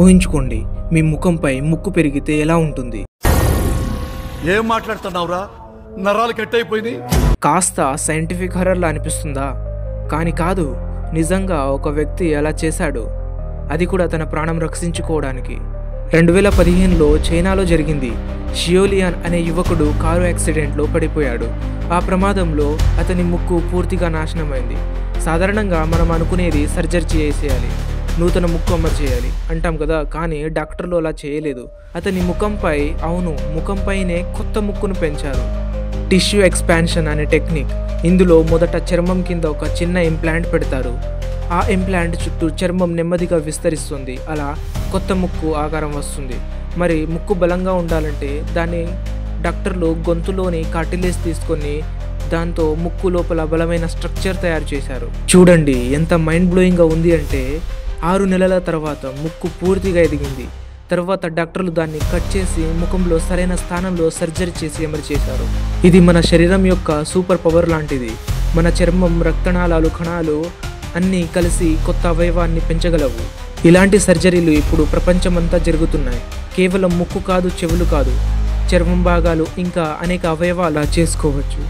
ఊహించుకోండి, మీ ముఖంపై ముక్కు పెరిగితే ఎలా ఉంటుంది? ఏం మాట్లాడుతున్నావురా? నరాలు కట్ అయిపోయింది. కాస్త సైంటిఫిక్ హర్రర్లా అనిపిస్తుందా? కానీ కాదు, నిజంగా ఒక వ్యక్తి అలా చేశాడు, అది కూడా తన ప్రాణం రక్షించుకోవడానికి. 2015లో చైనాలో జరిగింది. షియోలియాన్ అనే యువకుడు కారు యాక్సిడెంట్లో పడిపోయాడు. ఆ ప్రమాదంలో అతని ముక్కు పూర్తిగా నాశనమైంది. సాధారణంగా మనం అనుకునేది సర్జరీ చేసేయాలి, నూతన ముక్కు అమర్చేయాలి అంటాం కదా, కానీ డాక్టర్లు అలా చేయలేదు. అతని ముఖంపైనే కొత్త ముక్కును పెంచారు. టిష్యూ ఎక్స్పాన్షన్ అనే టెక్నిక్. ఇందులో మొదట చర్మం కింద ఒక చిన్న ఇంప్లాంట్ పెడతారు. ఆ ఇంప్లాంట్ చుట్టూ చర్మం నెమ్మదిగా విస్తరిస్తుంది. అలా కొత్త ముక్కు ఆకారం వస్తుంది. మరి ముక్కు బలంగా ఉండాలంటే దాన్ని డాక్టర్లు గొంతులోని కార్టిలేజ్ తీసుకొని దాంతో ముక్కు లోపల బలమైన స్ట్రక్చర్ తయారు చేశారు. చూడండి ఎంత మైండ్ బ్లోయింగ్గా ఉంది అంటే, 6 నెలల తర్వాత ముక్కు పూర్తిగా ఎదిగింది. తర్వాత డాక్టర్లు దాన్ని కట్ చేసి ముఖంలో సరైన స్థానంలో సర్జరీ చేసి అమలు చేశారు. ఇది మన శరీరం యొక్క సూపర్ పవర్ లాంటిది. మన చర్మం, రక్తనాళాలు, కణాలు అన్నీ కలిసి కొత్త అవయవాన్ని పెంచగలవు. ఇలాంటి సర్జరీలు ఇప్పుడు ప్రపంచమంతా జరుగుతున్నాయి. కేవలం ముక్కు కాదు, చెవులు కాదు, చర్మం భాగాలు ఇంకా అనేక అవయవాలు చేసుకోవచ్చు.